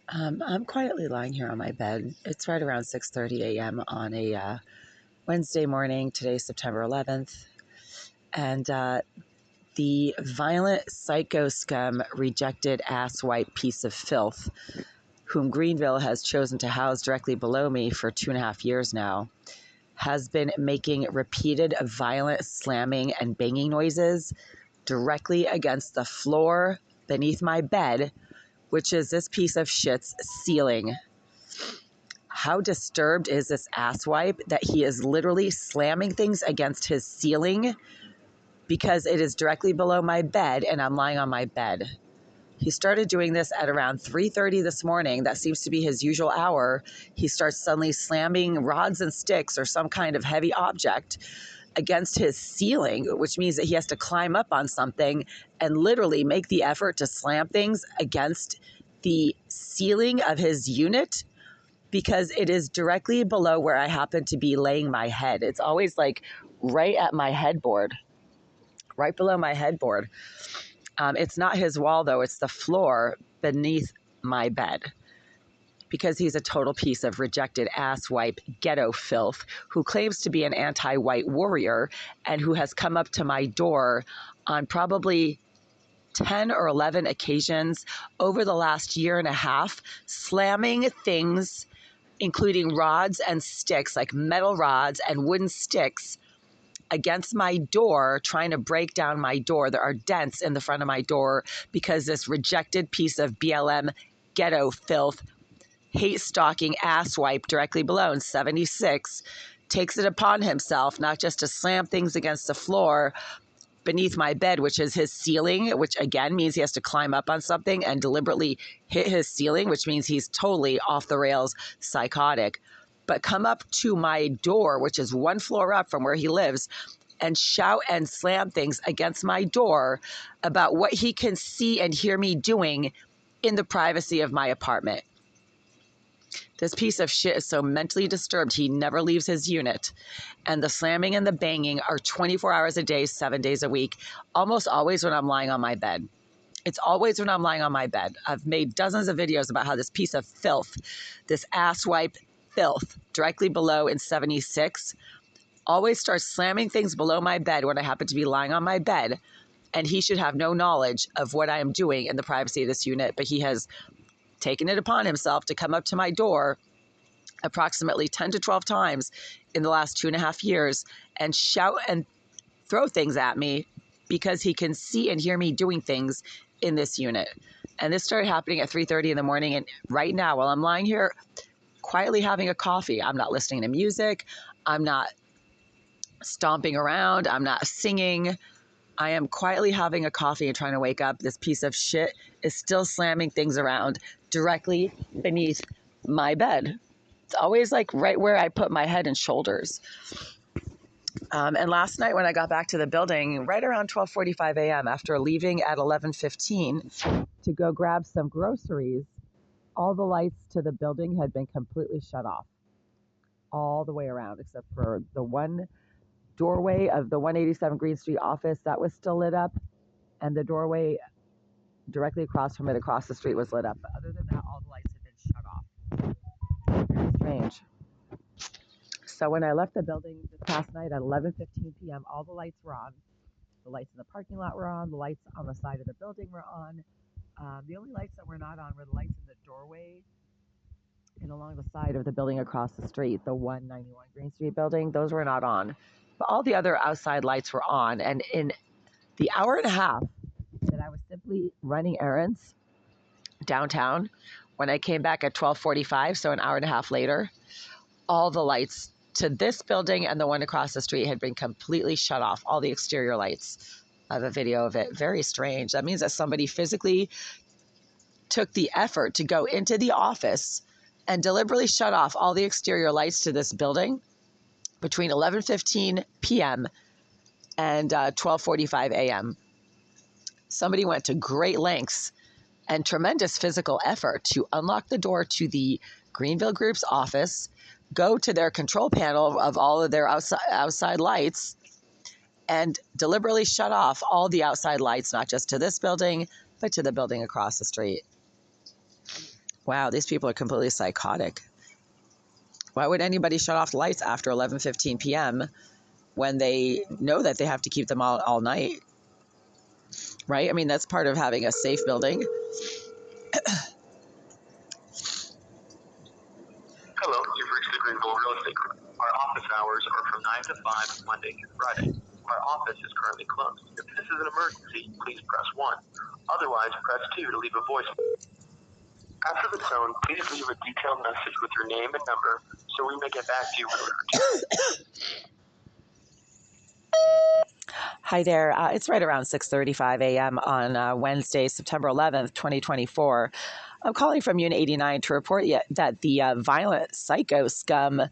I'm quietly lying here on my bed. It's right around 6:30 a.m. on a Wednesday morning. Today's September 11th. And the violent psycho scum rejected asswipe piece of filth, whom Greenville has chosen to house directly below me for 2.5 years now, has been making repeated violent slamming and banging noises directly against the floor beneath my bed, which is this piece of shit's ceiling. How disturbed is this asswipe that he is literally slamming things against his ceiling because it is directly below my bed and I'm lying on my bed. He started doing this at around 3:30 this morning. That seems to be his usual hour. He starts suddenly slamming rods and sticks or some kind of heavy object against his ceiling, which means that he has to climb up on something and literally make the effort to slam things against the ceiling of his unit because it is directly below where I happen to be laying my head. It's always like right at my headboard, right below my headboard. It's not his wall though, it's the floor beneath my bed, because he's a total piece of rejected asswipe ghetto filth who claims to be an anti-white warrior and who has come up to my door on probably 10 or 11 occasions over the last year and a half, slamming things, including rods and sticks, like metal rods and wooden sticks, against my door, trying to break down my door. There are dents in the front of my door because this rejected piece of BLM ghetto filth, hate stalking asswipe directly below in 76 takes it upon himself not just to slam things against the floor beneath my bed, which is his ceiling, which again means he has to climb up on something and deliberately hit his ceiling, which means he's totally off the rails psychotic, but come up to my door, which is one floor up from where he lives, and shout and slam things against my door about what he can see and hear me doing in the privacy of my apartment. This piece of shit is so mentally disturbed, he never leaves his unit. And the slamming and the banging are 24 hours a day, 7 days a week, almost always when I'm lying on my bed. It's always when I'm lying on my bed. I've made dozens of videos about how this piece of filth, this asswipe filth, directly below in 76, always starts slamming things below my bed when I happen to be lying on my bed. And he should have no knowledge of what I am doing in the privacy of this unit, but he has taken it upon himself to come up to my door approximately 10 to 12 times in the last 2.5 years and shout and throw things at me because he can see and hear me doing things in this unit. And this started happening at 3:30 in the morning. And right now, while I'm lying here quietly having a coffee, I'm not listening to music, I'm not stomping around, I'm not singing, I am quietly having a coffee and trying to wake up. This piece of shit is still slamming things around directly beneath my bed. It's always like right where I put my head and shoulders. And last night when I got back to the building, right around 12:45 a.m., after leaving at 11:15 to go grab some groceries, all the lights to the building had been completely shut off all the way around, except for the one doorway of the 187 Green Street office that was still lit up, and the doorway directly across from it across the street was lit up. But other than that, all the lights had been shut off. Very strange. So when I left the building this past night at 11:15 p.m., all the lights were on. The lights in the parking lot were on. The lights on the side of the building were on. The only lights that were not on were the lights in the doorway and along the side of the building across the street, the 191 Green Street building. Those were not on. But all the other outside lights were on. And in the hour and a half that I was simply running errands downtown, when I came back at 12:45, so an hour and a half later, all the lights to this building and the one across the street had been completely shut off, all the exterior lights. I have a video of it. Very strange. That means that somebody physically took the effort to go into the office and deliberately shut off all the exterior lights to this building between 11:15 p.m. and 12:45 a.m. Somebody went to great lengths and tremendous physical effort to unlock the door to the Greenville Group's office, go to their control panel of all of their outside lights, and deliberately shut off all the outside lights, not just to this building, but to the building across the street. Wow, these people are completely psychotic. Why would anybody shut off the lights after 11:15 p.m. when they know that they have to keep them all night? Right? I mean, that's part of having a safe building. Hello, you've reached the Greenville Real Estate Group. Our office hours are from 9 to 5, Monday through Friday. Our office is currently closed. If this is an emergency, please press 1. Otherwise, press 2 to leave a voicemail. After the tone, please leave a detailed message with your name and number so we may get back to you when we return. Hi there. It's right around 6:35 a.m. on Wednesday, September 11th, 2024. I'm calling from Unit 89 to report that the violent psycho scum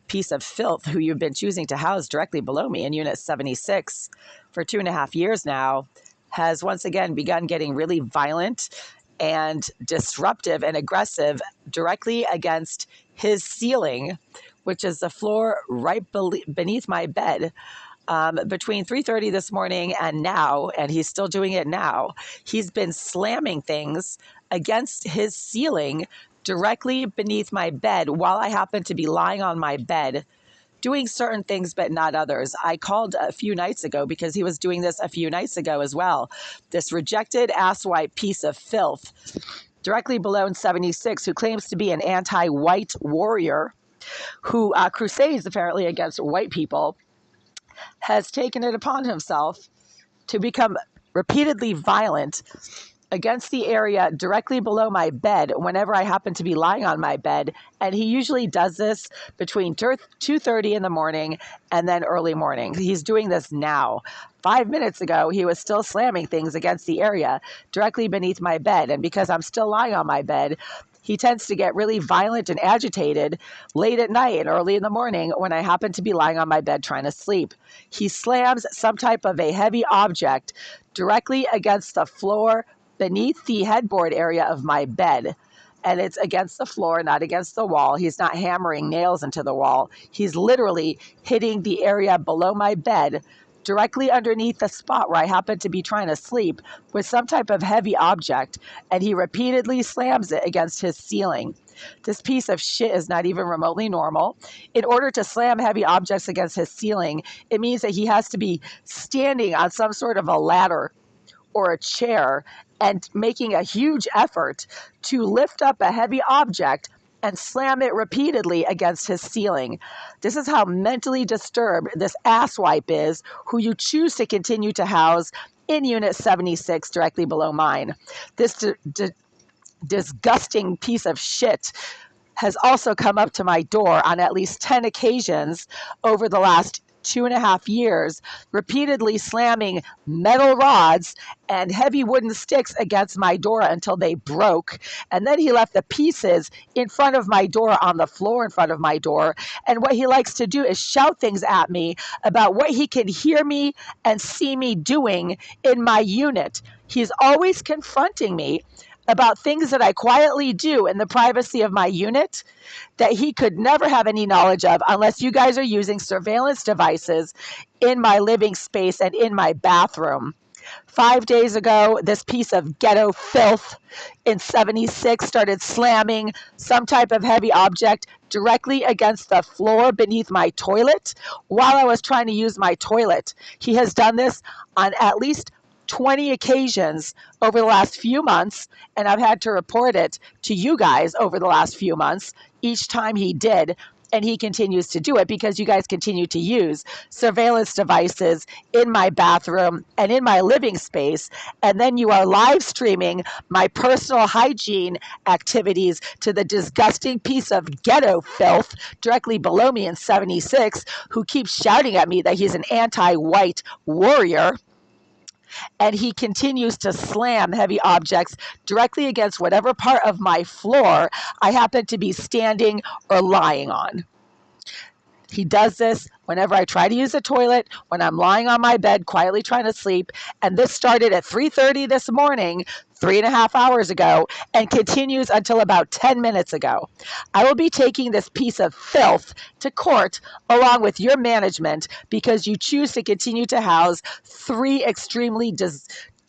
piece of filth who you've been choosing to house directly below me in Unit 76 for 2.5 years now has once again begun getting really violent and disruptive and aggressive directly against his ceiling, which is the floor right beneath my bed. Between 3:30 this morning and now, and he's still doing it now, he's been slamming things against his ceiling directly beneath my bed while I happen to be lying on my bed doing certain things but not others. I called a few nights ago because he was doing this a few nights ago as well. This rejected asswipe piece of filth directly below in 76 who claims to be an anti-white warrior who crusades apparently against white people has taken it upon himself to become repeatedly violent against the area directly below my bed whenever I happen to be lying on my bed. And he usually does this between 2:30 in the morning and then early morning. He's doing this now. 5 minutes ago, he was still slamming things against the area directly beneath my bed. And because I'm still lying on my bed, he tends to get really violent and agitated late at night and early in the morning when I happen to be lying on my bed trying to sleep. He slams some type of a heavy object directly against the floor beneath the headboard area of my bed. And it's against the floor, not against the wall. He's not hammering nails into the wall. He's literally hitting the area below my bed, directly underneath the spot where I happen to be trying to sleep, with some type of heavy object, and he repeatedly slams it against his ceiling. This piece of shit is not even remotely normal. In order to slam heavy objects against his ceiling, it means that he has to be standing on some sort of a ladder or a chair and making a huge effort to lift up a heavy object and slam it repeatedly against his ceiling. This is how mentally disturbed this asswipe is, who you choose to continue to house in Unit 76 directly below mine. This disgusting piece of shit has also come up to my door on at least 10 occasions over the last 2.5 years, repeatedly slamming metal rods and heavy wooden sticks against my door until they broke. And then he left the pieces in front of my door on the floor in front of my door. And what he likes to do is shout things at me about what he can hear me and see me doing in my unit. He's always confronting me about things that I quietly do in the privacy of my unit that he could never have any knowledge of unless you guys are using surveillance devices in my living space and in my bathroom. 5 days ago, this piece of ghetto filth in 76 started slamming some type of heavy object directly against the floor beneath my toilet while I was trying to use my toilet. He has done this on at least 20 occasions over the last few months, and I've had to report it to you guys over the last few months each time he did. And he continues to do it because you guys continue to use surveillance devices in my bathroom and in my living space. And then you are live streaming my personal hygiene activities to the disgusting piece of ghetto filth directly below me in 76, who keeps shouting at me that he's an anti-white warrior. And he continues to slam heavy objects directly against whatever part of my floor I happen to be standing or lying on. He does this whenever I try to use the toilet, when I'm lying on my bed quietly trying to sleep. And this started at 3:30 this morning, 3.5 hours ago, and continues until about 10 minutes ago. I will be taking this piece of filth to court along with your management because you choose to continue to house three extremely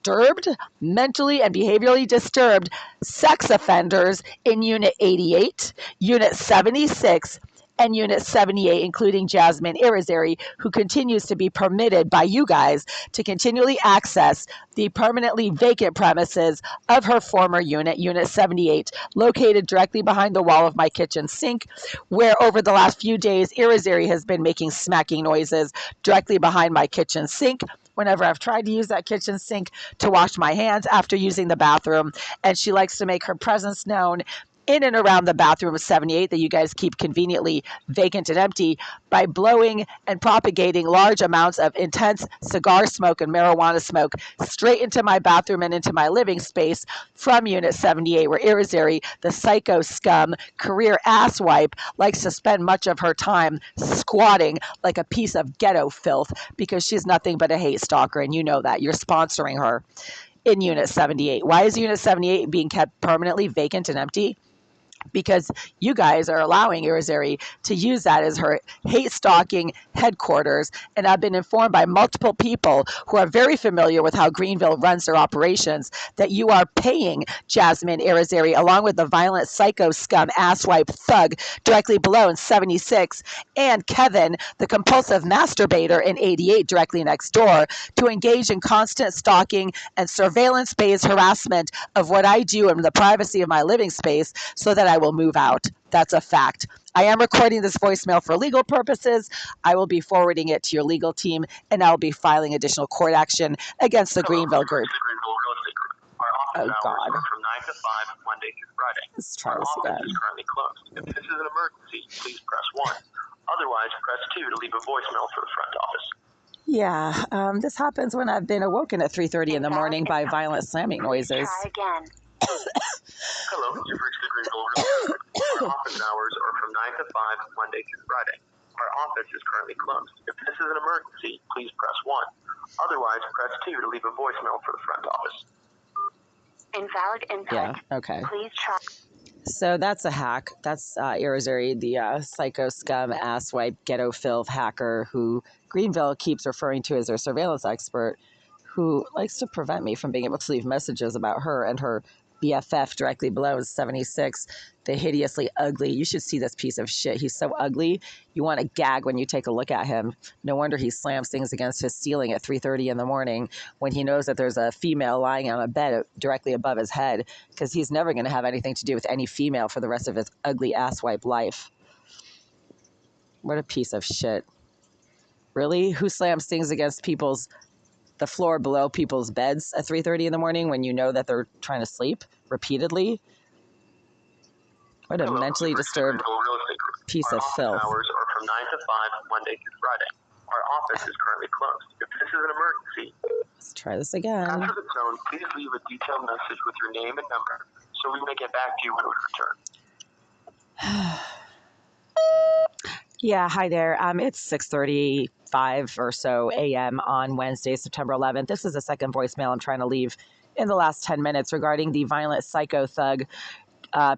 disturbed, mentally and behaviorally disturbed sex offenders in Unit 88, Unit 76, and Unit 78, including Jasmine Irizarry, who continues to be permitted by you guys to continually access the permanently vacant premises of her former unit, Unit 78, located directly behind the wall of my kitchen sink, where over the last few days, Irizarry has been making smacking noises directly behind my kitchen sink whenever I've tried to use that kitchen sink to wash my hands after using the bathroom. And she likes to make her presence known in and around the bathroom of 78 that you guys keep conveniently vacant and empty by blowing and propagating large amounts of intense cigar smoke and marijuana smoke straight into my bathroom and into my living space from Unit 78, where Irizarry, the psycho scum, career asswipe, likes to spend much of her time squatting like a piece of ghetto filth because she's nothing but a hate stalker, and you know that. You're sponsoring her in Unit 78. Why is Unit 78 being kept permanently vacant and empty? Because you guys are allowing Irizarry to use that as her hate stalking headquarters. And I've been informed by multiple people who are very familiar with how Greenville runs their operations that you are paying Jasmine Irizarry, along with the violent psycho scum asswipe thug directly below in 76, and Kevin, the compulsive masturbator in 88 directly next door, to engage in constant stalking and surveillance-based harassment of what I do in the privacy of my living space so that I will move out. That's a fact. I am recording this voicemail for legal purposes. I will be forwarding it to your legal team, and I'll be filing additional court action against the Greenville Group. Our office Oh, hours God. are from 9 to 5, Monday through Friday. Let's try Our this office again. is currently closed. If this is an emergency, please press 1. Otherwise, press 2 to leave a voicemail for the front office. Yeah, this happens when I've been awoken at 3:30 in the morning by violent slamming noises. Try again. Hello, you've reached the Greenville Real Estate. Our office hours are from 9 to 5, Monday through Friday. Our office is currently closed. If this is an emergency, please press 1. Otherwise, press 2 to leave a voicemail for the front office. Invalid input. Yeah, okay. Please try. So that's a hack. That's Irizarry, the psycho scum, asswipe, ghetto filth hacker who Greenville keeps referring to as their surveillance expert, who likes to prevent me from being able to leave messages about her and her BFF directly below is 76, the hideously ugly. You should see this piece of shit. He's so ugly. You want to gag when you take a look at him. No wonder he slams things against his ceiling at 3:30 in the morning when he knows that there's a female lying on a bed directly above his head, because he's never going to have anything to do with any female for the rest of his ugly asswipe life. What a piece of shit. Really? Who slams things against the floor below people's beds at 3:30 in the morning when you know that they're trying to sleep repeatedly? What a mentally disturbed piece of filth. Our office hours are from 9 to 5, Monday through Friday. Our office is currently closed. If this is an emergency, Let's try this again. after the tone, please leave a detailed message with your name and number so we may get back to you when we return. Yeah, hi there. It's 6:35 or so a.m. on Wednesday, September 11th. This is the second voicemail I'm trying to leave in the last 10 minutes regarding the violent psycho thug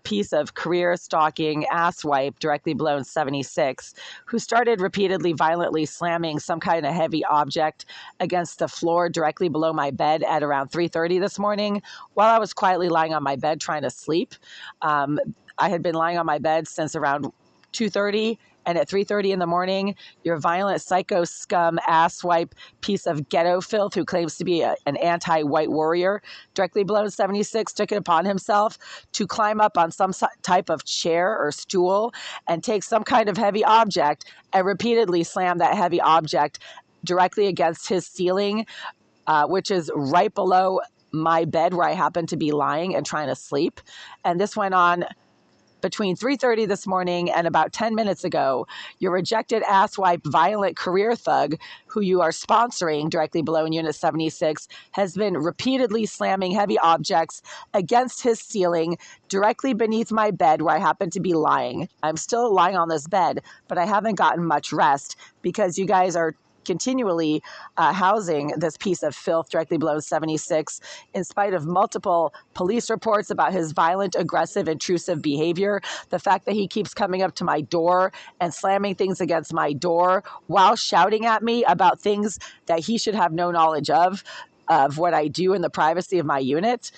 piece of career stalking asswipe directly below in 76, who started repeatedly violently slamming some kind of heavy object against the floor directly below my bed at around 3:30 this morning while I was quietly lying on my bed trying to sleep. I had been lying on my bed since around 2:30, and at 3:30 in the morning, your violent psycho scum asswipe piece of ghetto filth who claims to be an anti-white warrior directly below 76 took it upon himself to climb up on some type of chair or stool and take some kind of heavy object and repeatedly slam that heavy object directly against his ceiling, which is right below my bed where I happen to be lying and trying to sleep. And this went on between 3:30 this morning and about 10 minutes ago. Your rejected asswipe violent career thug, who you are sponsoring directly below in Unit 76, has been repeatedly slamming heavy objects against his ceiling directly beneath my bed where I happen to be lying. I'm still lying on this bed, but I haven't gotten much rest because you guys are continually housing this piece of filth directly below 76, in spite of multiple police reports about his violent, aggressive, intrusive behavior. The fact that he keeps coming up to my door and slamming things against my door while shouting at me about things that he should have no knowledge of. of what I do in the privacy of my unit.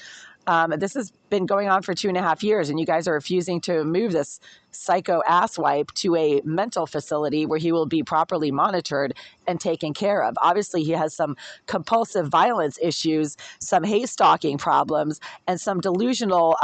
This has been going on for 2.5 years, and you guys are refusing to move this psycho asswipe to a mental facility where he will be properly monitored and taken care of. Obviously, he has some compulsive violence issues, some hate stalking problems, and some delusional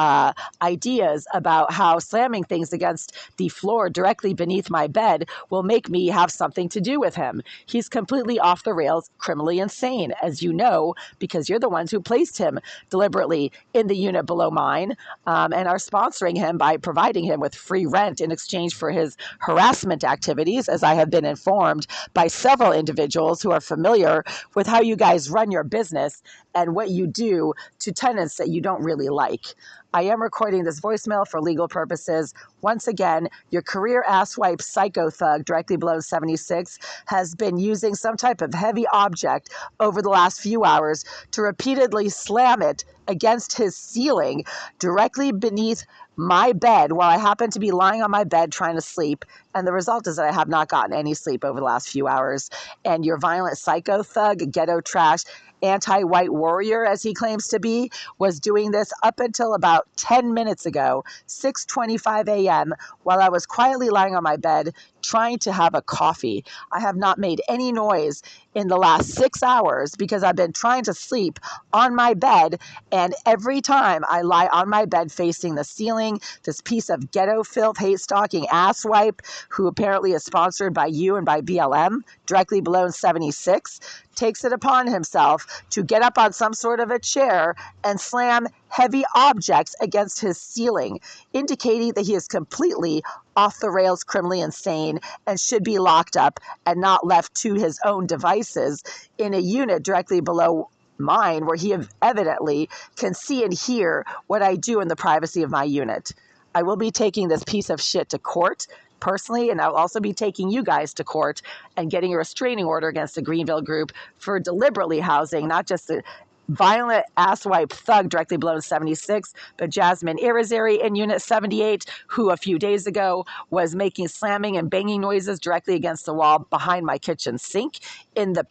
ideas about how slamming things against the floor directly beneath my bed will make me have something to do with him. He's completely off the rails, criminally insane, as you know, because you're the ones who placed him deliberately in the unit below mine, and are sponsoring him by providing him with free rent in exchange for his harassment activities, as I have been informed by several individuals who are familiar with how you guys run your business and what you do to tenants that you don't really like. I am recording this voicemail for legal purposes. Once again, your career asswipe psycho thug directly below 76 has been using some type of heavy object over the last few hours to repeatedly slam it against his ceiling directly beneath my bed while I happen to be lying on my bed trying to sleep. And the result is that I have not gotten any sleep over the last few hours. And your violent psycho thug, ghetto trash, anti-white warrior, as he claims to be, was doing this up until about 10 minutes ago, 6:25 a.m., while I was quietly lying on my bed trying to have a coffee. I have not made any noise in the last 6 hours because I've been trying to sleep on my bed, and every time I lie on my bed facing the ceiling, this piece of ghetto filth, hate stalking asswipe, who apparently is sponsored by you and by BLM, directly below 76, takes it upon himself to get up on some sort of a chair and slam heavy objects against his ceiling, indicating that he is completely off the rails, criminally insane, and should be locked up and not left to his own devices in a unit directly below mine, where he evidently can see and hear what I do in the privacy of my unit. I will be taking this piece of shit to court personally, and I'll also be taking you guys to court and getting a restraining order against the Greenville Group for deliberately housing not just the violent asswipe thug directly below 76, but Jasmine Irizarry in Unit 78, who a few days ago was making slamming and banging noises directly against the wall behind my kitchen sink in the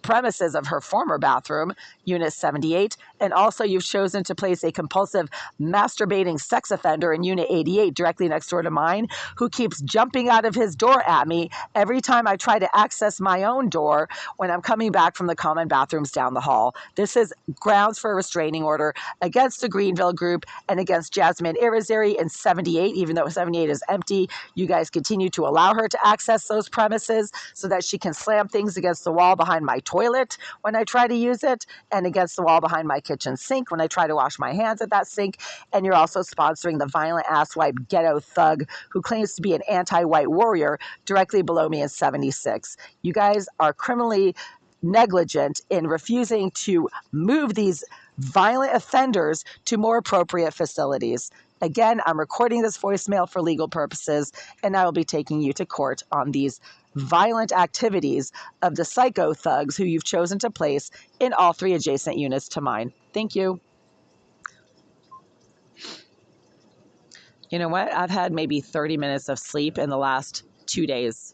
premises of her former bathroom, Unit 78. And also you've chosen to place a compulsive masturbating sex offender in Unit 88 directly next door to mine, who keeps jumping out of his door at me every time I try to access my own door when I'm coming back from the common bathrooms down the hall. This is grounds for a restraining order against the Greenville Group and against Jasmine Irizarry in 78, even though 78 is empty. You guys continue to allow her to access those premises so that she can slam things against the wall behind my toilet when I try to use it, and against the wall behind my kitchen sink when I try to wash my hands at that sink. And you're also sponsoring the violent asswipe ghetto thug who claims to be an anti-white warrior directly below me in 76. You guys are criminally negligent in refusing to move these violent offenders to more appropriate facilities. Again, I'm recording this voicemail for legal purposes, and I will be taking you to court on these violent activities of the psycho thugs who you've chosen to place in all 3 adjacent units to mine. Thank you. You know what? I've had maybe 30 minutes of sleep in the last 2 days.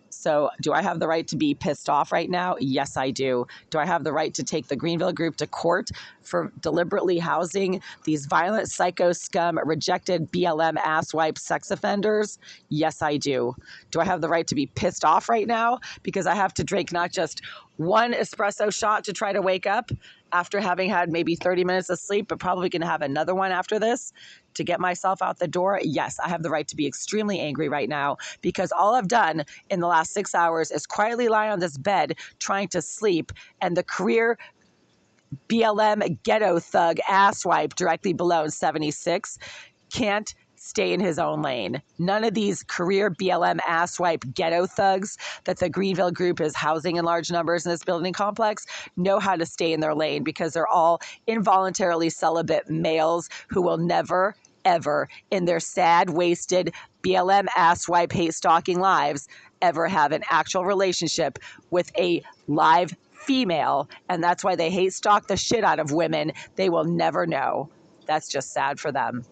So do I have the right to be pissed off right now? Yes, I do. Do I have the right to take the Greenville Group to court for deliberately housing these violent psycho scum, rejected BLM asswipe sex offenders? Yes, I do. Do I have the right to be pissed off right now because I have to drink not just one espresso shot to try to wake up after having had maybe 30 minutes of sleep, but probably going to have another one after this to get myself out the door? Yes, I have the right to be extremely angry right now because all I've done in the last 6 hours is quietly lie on this bed trying to sleep, and the career BLM ghetto thug asswipe directly below 76 can't stay in his own lane. None of these career BLM asswipe ghetto thugs that the Greenville Group is housing in large numbers in this building complex know how to stay in their lane because they're all involuntarily celibate males who will never, ever in their sad, wasted BLM asswipe hate stalking lives ever have an actual relationship with a live female. And that's why they hate stalk the shit out of women they will never know. That's just sad for them.